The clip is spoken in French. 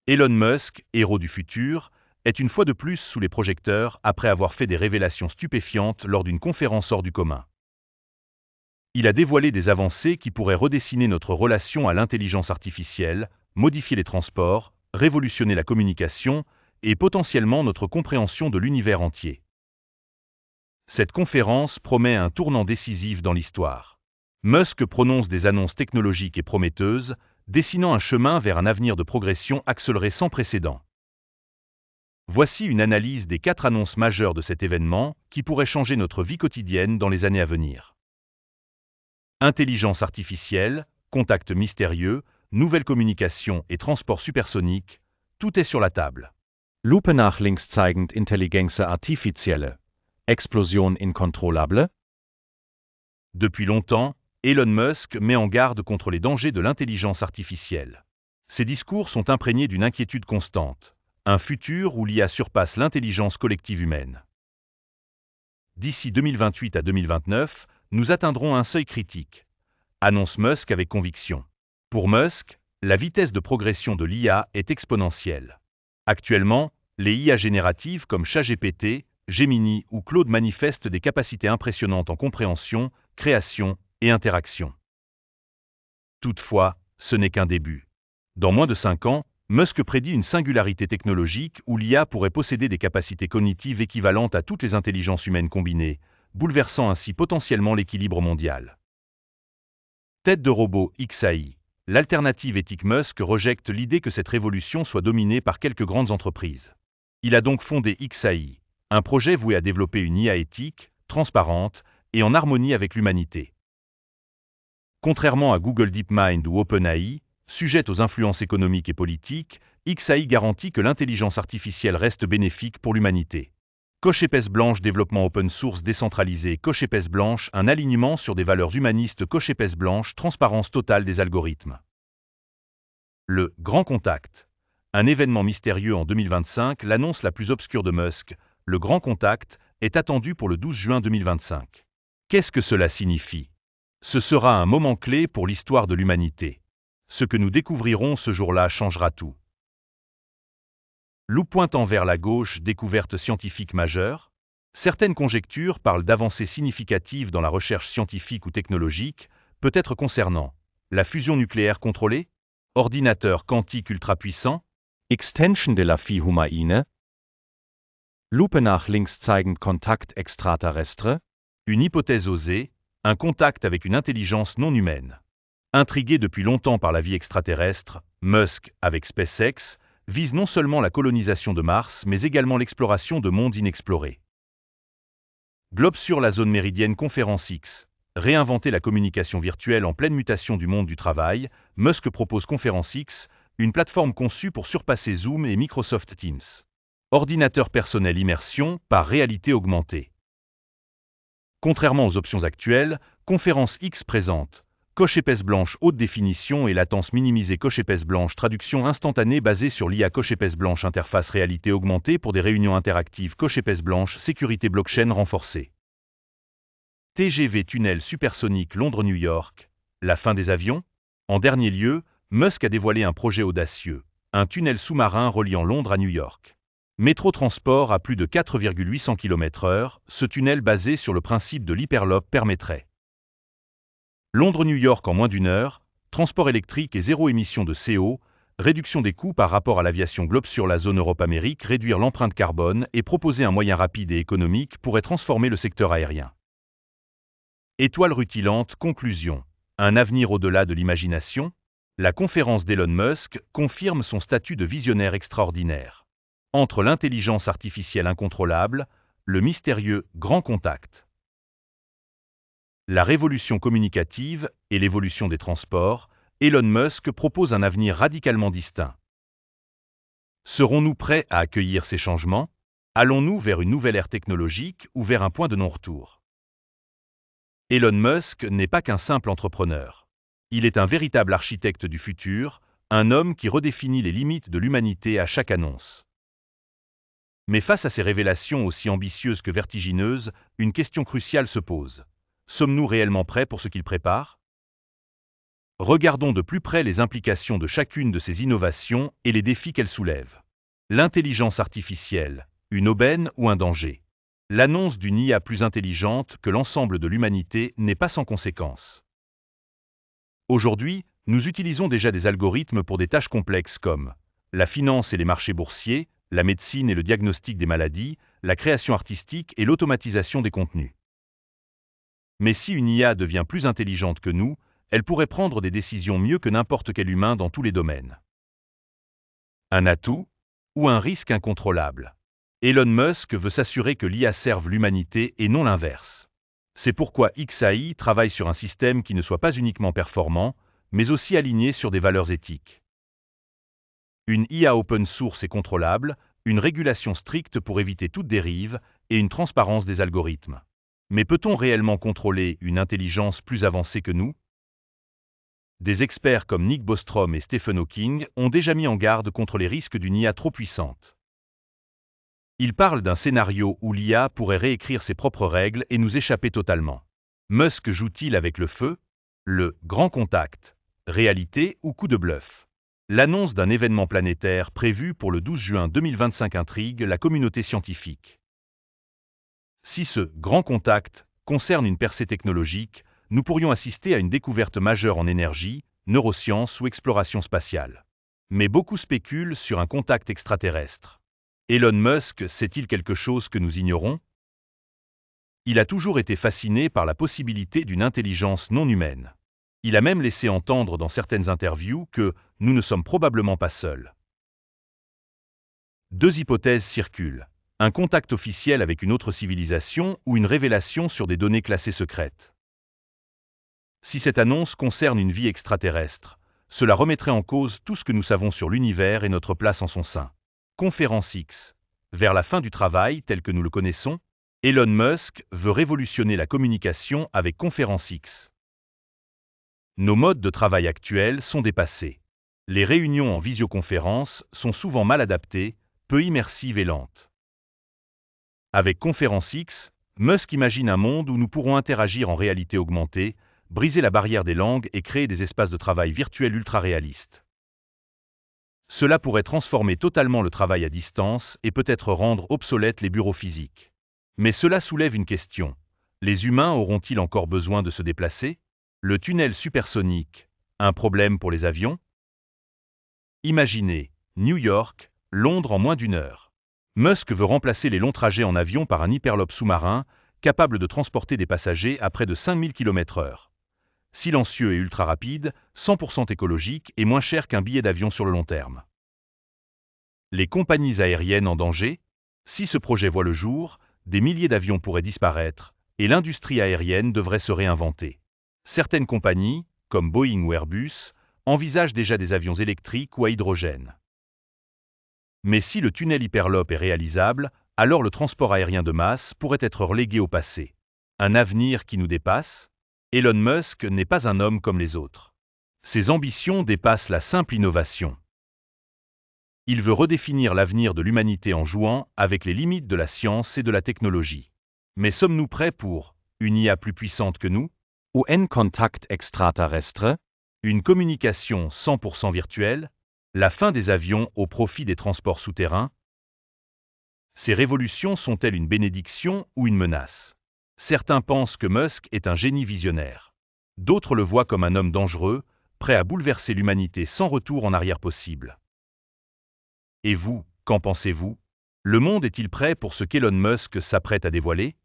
Elon Musk, héros du futur, est une fois de plus sous les projecteurs après avoir fait des révélations stupéfiantes lors d'une conférence hors du commun. Il a dévoilé des avancées qui pourraient redessiner notre relation à l'intelligence artificielle, modifier les transports, révolutionner la communication et potentiellement notre compréhension de l'univers entier. Cette conférence promet un tournant décisif dans l'histoire. Musk prononce des annonces technologiques et prometteuses, dessinant un chemin vers un avenir de progression accélérée sans précédent. Voici une analyse des 4 annonces majeures de cet événement qui pourraient changer notre vie quotidienne dans les années à venir. Intelligence artificielle, contacts mystérieux, nouvelles communications et transports supersoniques, tout est sur la table. Lupe nach links zeigend Intelligenz artificielle. Explosion incontrôlable. Depuis longtemps, Elon Musk met en garde contre les dangers de l'intelligence artificielle. Ses discours sont imprégnés d'une inquiétude constante, un futur où l'IA surpasse l'intelligence collective humaine. D'ici 2028 à 2029, nous atteindrons un seuil critique, annonce Musk avec conviction. Pour Musk, la vitesse de progression de l'IA est exponentielle. Actuellement, les IA génératives comme ChatGPT, Gemini ou Claude manifestent des capacités impressionnantes en compréhension, création et interaction. Toutefois, ce n'est qu'un début. Dans moins de 5 ans, Musk prédit une singularité technologique où l'IA pourrait posséder des capacités cognitives équivalentes à toutes les intelligences humaines combinées, bouleversant ainsi potentiellement l'équilibre mondial. Tête de robot XAI. L'alternative éthique Musk rejette l'idée que cette révolution soit dominée par quelques grandes entreprises. Il a donc fondé XAI, un projet voué à développer une IA éthique, transparente et en harmonie avec l'humanité. Contrairement à Google DeepMind ou OpenAI, sujette aux influences économiques et politiques, XAI garantit que l'intelligence artificielle reste bénéfique pour l'humanité. Coche épaisse blanche développement open source décentralisé. Coche épaisse blanche un alignement sur des valeurs humanistes. Coche épaisse blanche transparence totale des algorithmes. Le Grand Contact. Un événement mystérieux en 2025, l'annonce la plus obscure de Musk, le Grand Contact, est attendu pour le 12 juin 2025. Qu'est-ce que cela signifie ? Ce sera un moment clé pour l'histoire de l'humanité. Ce que nous découvrirons ce jour-là changera tout. Loupe pointant vers la gauche, découverte scientifique majeure. Certaines conjectures parlent d'avancées significatives dans la recherche scientifique ou technologique, peut-être concernant la fusion nucléaire contrôlée, ordinateur quantique ultra-puissant, Extension de la vie humaine. Lupe nach links zeigend Kontakt extraterrestre. une hypothèse osée, un contact avec une intelligence non humaine. Intrigué depuis longtemps par la vie extraterrestre, Musk, avec SpaceX, vise non seulement la colonisation de Mars, mais également l'exploration de mondes inexplorés. Globe sur la zone méridienne Conférence X. Réinventer la communication virtuelle en pleine mutation du monde du travail, Musk propose Conférence X, une plateforme conçue pour surpasser Zoom et Microsoft Teams. Ordinateur personnel immersion par réalité augmentée. Contrairement aux options actuelles, Conférence X présente coche épaisse blanche haute définition et latence minimisée. Coche épaisse blanche traduction instantanée basée sur l'IA. Coche épaisse blanche interface réalité augmentée pour des réunions interactives. Coche épaisse blanche sécurité blockchain renforcée. TGV tunnel supersonique Londres-New York. La fin des avions ? En dernier lieu, Musk a dévoilé un projet audacieux, un tunnel sous-marin reliant Londres à New York. Métro transport à plus de 4,800 km/h, ce tunnel basé sur le principe de l'hyperloop permettrait Londres-New York en moins d'1 heure, transport électrique et zéro émission de CO, réduction des coûts par rapport à l'aviation. Globe sur la zone Europe-Amérique, réduire l'empreinte carbone et proposer un moyen rapide et économique pourrait transformer le secteur aérien. Étoile rutilante, conclusion. Un avenir au-delà de l'imagination ? La conférence d'Elon Musk confirme son statut de visionnaire extraordinaire. Entre l'intelligence artificielle incontrôlable, le mystérieux Grand Contact, la révolution communicative et l'évolution des transports, Elon Musk propose un avenir radicalement distinct. Serons-nous prêts à accueillir ces changements ? Allons-nous vers une nouvelle ère technologique ou vers un point de non-retour ? Elon Musk n'est pas qu'un simple entrepreneur. Il est un véritable architecte du futur, un homme qui redéfinit les limites de l'humanité à chaque annonce. Mais face à ces révélations aussi ambitieuses que vertigineuses, une question cruciale se pose. Sommes-nous réellement prêts pour ce qu'il prépare ? Regardons de plus près les implications de chacune de ces innovations et les défis qu'elles soulèvent. L'intelligence artificielle, une aubaine ou un danger? L'annonce d'une IA plus intelligente que l'ensemble de l'humanité n'est pas sans conséquences. Aujourd'hui, nous utilisons déjà des algorithmes pour des tâches complexes comme la finance et les marchés boursiers, la médecine et le diagnostic des maladies, la création artistique et l'automatisation des contenus. Mais si une IA devient plus intelligente que nous, elle pourrait prendre des décisions mieux que n'importe quel humain dans tous les domaines. Un atout ou un risque incontrôlable? Elon Musk veut s'assurer que l'IA serve l'humanité et non l'inverse. C'est pourquoi XAI travaille sur un système qui ne soit pas uniquement performant, mais aussi aligné sur des valeurs éthiques. Une IA open source et contrôlable, une régulation stricte pour éviter toute dérive et une transparence des algorithmes. Mais peut-on réellement contrôler une intelligence plus avancée que nous? Des experts comme Nick Bostrom et Stephen Hawking ont déjà mis en garde contre les risques d'une IA trop puissante. Ils parlent d'un scénario où l'IA pourrait réécrire ses propres règles et nous échapper totalement. Musk joue-t-il avec le feu? Le grand contact, réalité ou coup de bluff? L'annonce d'un événement planétaire prévu pour le 12 juin 2025 intrigue la communauté scientifique. Si ce grand contact concerne une percée technologique, nous pourrions assister à une découverte majeure en énergie, neurosciences ou exploration spatiale. Mais beaucoup spéculent sur un contact extraterrestre. Elon Musk sait-il quelque chose que nous ignorons? Il a toujours été fasciné par la possibilité d'une intelligence non humaine. Il a même laissé entendre dans certaines interviews que nous ne sommes probablement pas seuls. Deux hypothèses circulent. Un contact officiel avec une autre civilisation ou une révélation sur des données classées secrètes. Si cette annonce concerne une vie extraterrestre, cela remettrait en cause tout ce que nous savons sur l'univers et notre place en son sein. Conférence X. Vers la fin du travail tel que nous le connaissons, Elon Musk veut révolutionner la communication avec Conférence X. Nos modes de travail actuels sont dépassés. Les réunions en visioconférence sont souvent mal adaptées, peu immersives et lentes. Avec Conférence X, Musk imagine un monde où nous pourrons interagir en réalité augmentée, briser la barrière des langues et créer des espaces de travail virtuels ultra réalistes. Cela pourrait transformer totalement le travail à distance et peut-être rendre obsolètes les bureaux physiques. Mais cela soulève une question. Les humains auront-ils encore besoin de se déplacer? Le tunnel supersonique, un problème pour les avions? Imaginez, New York, Londres en moins d'une heure. Musk veut remplacer les longs trajets en avion par un hyperloop sous-marin, capable de transporter des passagers à près de 5000 km/h. Silencieux et ultra rapide, 100% écologique et moins cher qu'un billet d'avion sur le long terme. Les compagnies aériennes en danger? Si ce projet voit le jour, des milliers d'avions pourraient disparaître et l'industrie aérienne devrait se réinventer. Certaines compagnies, comme Boeing ou Airbus, envisagent déjà des avions électriques ou à hydrogène. Mais si le tunnel hyperloop est réalisable, alors le transport aérien de masse pourrait être relégué au passé. Un avenir qui nous dépasse? Elon Musk n'est pas un homme comme les autres. Ses ambitions dépassent la simple innovation. Il veut redéfinir l'avenir de l'humanité en jouant avec les limites de la science et de la technologie. Mais sommes-nous prêts pour une IA plus puissante que nous? Ou un contact extraterrestre? Une communication 100% virtuelle? La fin des avions au profit des transports souterrains? Ces révolutions sont-elles une bénédiction ou une menace? Certains pensent que Musk est un génie visionnaire. D'autres le voient comme un homme dangereux, prêt à bouleverser l'humanité sans retour en arrière possible. Et vous, qu'en pensez-vous? Le monde est-il prêt pour ce qu'Elon Musk s'apprête à dévoiler?